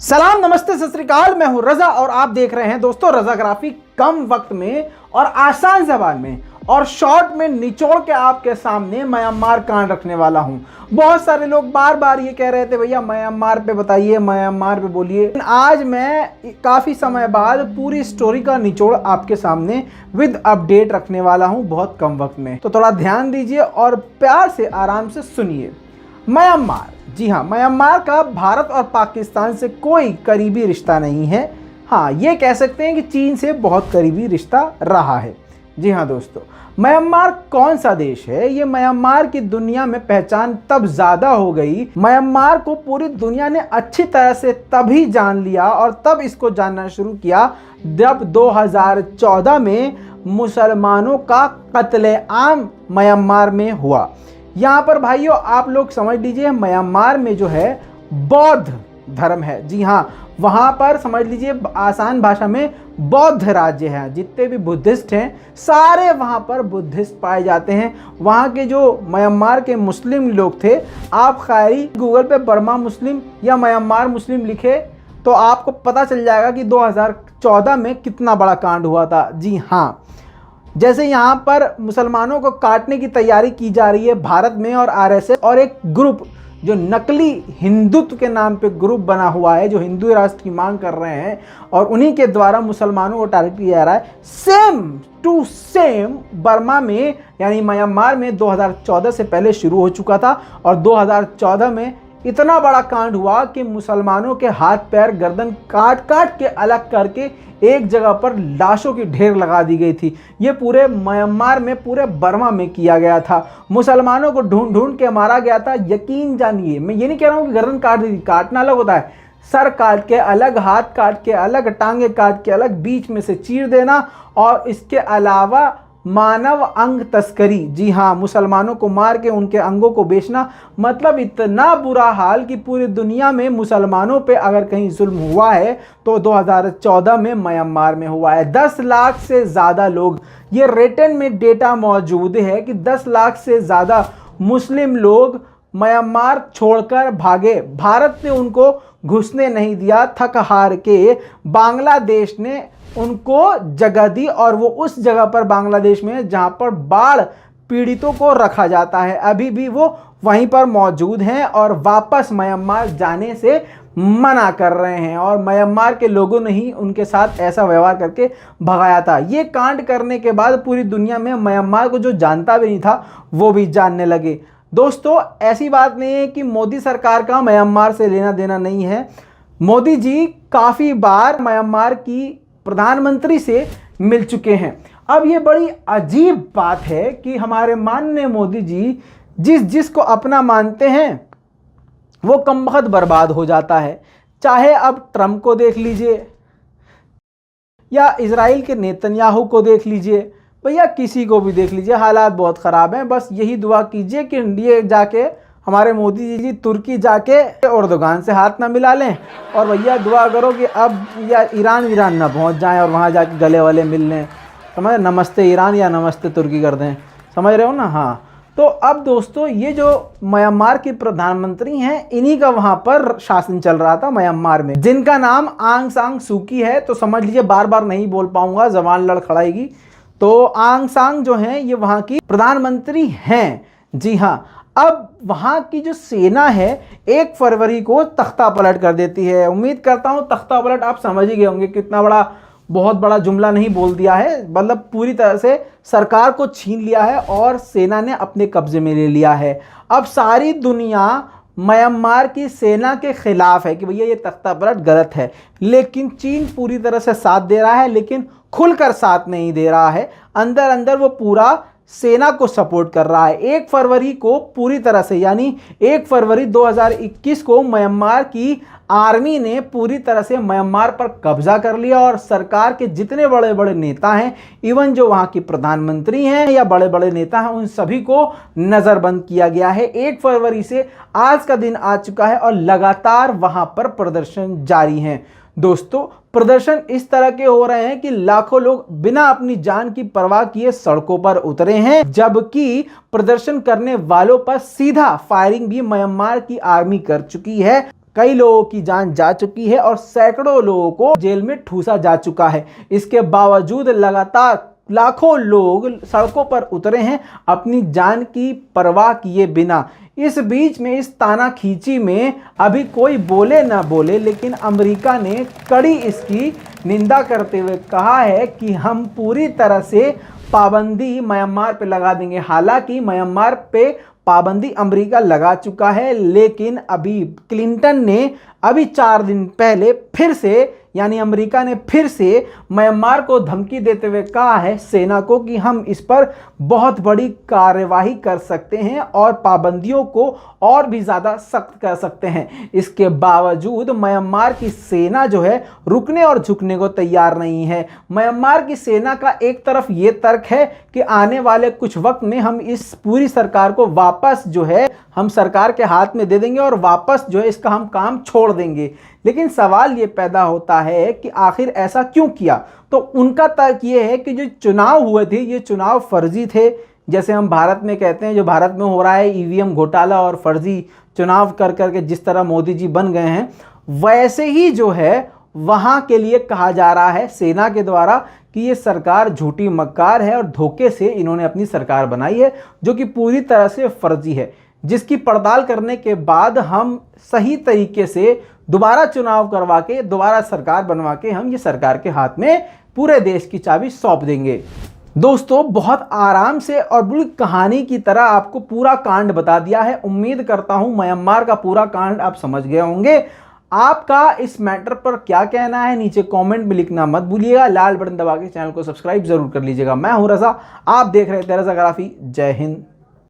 सलाम, नमस्ते, सत श्री अकाल। मैं हूं रजा और आप देख रहे हैं दोस्तों रजाग्राफी। कम वक्त में और आसान जबान में और शॉर्ट में निचोड़ के आपके सामने म्यांमार कांड रखने वाला हूं। बहुत सारे लोग बार बार ये कह रहे थे भैया म्यांमार पे बताइए, म्यांमार पे बोलिए। आज मैं काफ़ी समय बाद पूरी स्टोरी का निचोड़ आपके सामने विद अपडेट रखने वाला हूं बहुत कम वक्त में। तो थोड़ा ध्यान दीजिए और प्यार से आराम से सुनिए। म्यांमार, जी हाँ, म्यांमार का भारत और पाकिस्तान से कोई करीबी रिश्ता नहीं है। हाँ, ये कह सकते हैं कि चीन से बहुत करीबी रिश्ता रहा है। जी हाँ दोस्तों, म्यांमार कौन सा देश है? ये म्यांमार की दुनिया में पहचान तब ज़्यादा हो गई, म्यांमार को पूरी दुनिया ने अच्छी तरह से तभी जान लिया और तब इसको जानना शुरू किया जब 2014 में मुसलमानों का कत्लेआम म्यांमार में हुआ। यहाँ पर भाइयों आप लोग समझ लीजिए, म्यांमार में जो है बौद्ध धर्म है। जी हाँ, वहाँ पर समझ लीजिए आसान भाषा में बौद्ध राज्य है। जितने भी बुद्धिस्ट हैं सारे वहाँ पर बुद्धिस्ट पाए जाते हैं। वहाँ के जो म्यांमार के मुस्लिम लोग थे, आप खैरी गूगल पे बर्मा मुस्लिम या म्यांमार मुस्लिम लिखे तो आपको पता चल जाएगा कि 2014 में कितना बड़ा कांड हुआ था। जी हाँ, जैसे यहाँ पर मुसलमानों को काटने की तैयारी की जा रही है भारत में, और आरएसएस और एक ग्रुप जो नकली हिंदुत्व के नाम पे ग्रुप बना हुआ है, जो हिंदू राष्ट्र की मांग कर रहे हैं और उन्हीं के द्वारा मुसलमानों को टारगेट किया जा रहा है। सेम टू सेम बर्मा में यानी म्यांमार में 2014 से पहले शुरू हो चुका था और 2014 में इतना बड़ा कांड हुआ कि मुसलमानों के हाथ पैर गर्दन काट काट के अलग करके एक जगह पर लाशों की ढेर लगा दी गई थी। ये पूरे म्यांमार में, पूरे बर्मा में किया गया था। मुसलमानों को ढूंढ ढूंढ के मारा गया था। यकीन जानिए, मैं ये नहीं कह रहा हूँ कि गर्दन काट दी थी, काटना अलग होता है, सर काट के अलग, हाथ काट के अलग, टांगे काट के अलग, बीच में से चीर देना, और इसके अलावा मानव अंग तस्करी। जी हाँ, मुसलमानों को मार के उनके अंगों को बेचना। मतलब इतना बुरा हाल कि पूरी दुनिया में मुसलमानों पे अगर कहीं जुल्म हुआ है तो 2014 में म्यांमार में हुआ है। 10 लाख से ज़्यादा लोग, ये रिटन में डेटा मौजूद है कि 10 लाख से ज़्यादा मुस्लिम लोग म्यांमार छोड़कर भागे। भारत ने उनको घुसने नहीं दिया। थक हार के बांग्लादेश ने उनको जगह दी और वो उस जगह पर बांग्लादेश में जहां पर बाढ़ पीड़ितों को रखा जाता है, अभी भी वो वहीं पर मौजूद हैं और वापस म्यांमार जाने से मना कर रहे हैं। और म्यांमार के लोगों ने ही उनके साथ ऐसा व्यवहार करके भगाया था। ये कांड करने के बाद पूरी दुनिया में म्यांमार को जो जानता भी नहीं था वो भी जानने लगे। दोस्तों, ऐसी बात नहीं है कि मोदी सरकार का म्यांमार से लेना देना नहीं है। मोदी जी काफ़ी बार म्यांमार की प्रधानमंत्री से मिल चुके हैं। अब ये बड़ी अजीब बात है कि हमारे माननीय मोदी जी जिसको अपना मानते हैं वो कमबख्त बर्बाद हो जाता है। चाहे अब ट्रंप को देख लीजिए या इजराइल के नेतन्याहू को देख लीजिए, भैया किसी को भी देख लीजिए, हालात बहुत ख़राब हैं। बस यही दुआ कीजिए कि ये जाके हमारे मोदी जी तुर्की जाके एर्दोगान से हाथ ना मिला लें, और भैया दुआ करो कि अब या ईरान ना पहुंच जाएं और वहां जाके गले वाले मिल लें। समझ, नमस्ते ईरान या नमस्ते तुर्की कर दें, समझ रहे हो ना। हाँ, तो अब दोस्तों ये जो म्यांमार की प्रधानमंत्री हैं, इन्हीं का वहाँ पर शासन चल रहा था म्यांमार में, जिनका नाम आंग सांग सूकी है। तो समझ लीजिए, बार बार नहीं बोल पाऊंगा, जबान लड़खड़ाएगी। तो आंग सांग जो हैं ये वहाँ की प्रधानमंत्री हैं। जी हाँ, अब वहाँ की जो सेना है 1 फरवरी को तख्ता पलट कर देती है। उम्मीद करता हूँ तख्ता पलट आप समझ ही गए होंगे, कितना बड़ा, बहुत बड़ा जुमला नहीं बोल दिया है। मतलब पूरी तरह से सरकार को छीन लिया है और सेना ने अपने कब्जे में ले लिया है। अब सारी दुनिया म्यांमार की सेना के खिलाफ है कि भैया ये तख्ता पलट गलत है, लेकिन चीन पूरी तरह से साथ दे रहा है, लेकिन खुलकर साथ नहीं दे रहा है। अंदर अंदर वो पूरा सेना को सपोर्ट कर रहा है। 1 फरवरी को पूरी तरह से, यानी 1 फरवरी 2021 को म्यांमार की आर्मी ने पूरी तरह से म्यांमार पर कब्जा कर लिया और सरकार के जितने बड़े बड़े नेता हैं, इवन जो वहाँ की प्रधानमंत्री हैं या बड़े बड़े नेता हैं, उन सभी को नज़रबंद किया गया है। 1 फरवरी से आज का दिन आ चुका है और लगातार वहाँ पर प्रदर्शन जारी हैं। दोस्तों, प्रदर्शन इस तरह के हो रहे हैं कि लाखों लोग बिना अपनी जान की परवाह किए सड़कों पर उतरे हैं, जबकि प्रदर्शन करने वालों पर सीधा फायरिंग भी म्यांमार की आर्मी कर चुकी है। कई लोगों की जान जा चुकी है और सैकड़ों लोगों को जेल में ठूसा जा चुका है। इसके बावजूद लगातार लाखों लोग सड़कों पर उतरे हैं अपनी जान की परवाह किए बिना। इस बीच में इस तानाखींची में अभी कोई बोले ना बोले, लेकिन अमेरिका ने कड़ी इसकी निंदा करते हुए कहा है कि हम पूरी तरह से पाबंदी म्यांमार पे लगा देंगे। हालांकि म्यांमार पे पाबंदी अमेरिका लगा चुका है, लेकिन अभी क्लिंटन ने अभी 4 दिन पहले फिर से, यानी अमेरिका ने फिर से म्यांमार को धमकी देते हुए कहा है सेना को कि हम इस पर बहुत बड़ी कार्यवाही कर सकते हैं और पाबंदियों को और भी ज़्यादा सख्त कर सकते हैं। इसके बावजूद म्यांमार की सेना जो है रुकने और झुकने को तैयार नहीं है। म्यांमार की सेना का एक तरफ ये तर्क है कि आने वाले कुछ वक्त में हम इस पूरी सरकार को वापस जो है हम सरकार के हाथ में दे देंगे और वापस जो है इसका हम काम छोड़ देंगे। लेकिन सवाल ये पैदा होता है कि आखिर ऐसा क्यों किया। तो उनका तर्क ये है कि जो चुनाव हुए थे ये चुनाव फर्जी थे। जैसे हम भारत में कहते हैं जो भारत में हो रहा है ईवीएम घोटाला और फर्जी चुनाव कर करके जिस तरह मोदी जी बन गए हैं, वैसे ही जो है वहाँ के लिए कहा जा रहा है सेना के द्वारा कि ये सरकार झूठी मक्कार है और धोखे से इन्होंने अपनी सरकार बनाई है जो कि पूरी तरह से फर्जी है, जिसकी पड़ताल करने के बाद हम सही तरीके से दोबारा चुनाव करवा के दोबारा सरकार बनवा के हम ये सरकार के हाथ में पूरे देश की चाबी सौंप देंगे। दोस्तों बहुत आराम से और बिल्कुल कहानी की तरह आपको पूरा कांड बता दिया है। उम्मीद करता हूं म्यांमार का पूरा कांड आप समझ गए होंगे। आपका इस मैटर पर क्या कहना है नीचे कमेंट में लिखना मत भूलिएगा। लाल बटन दबा के चैनल को सब्सक्राइब जरूर कर लीजिएगा। मैं हूं रजा, आप देख रहे थे रजाग्राफी। जय हिंद।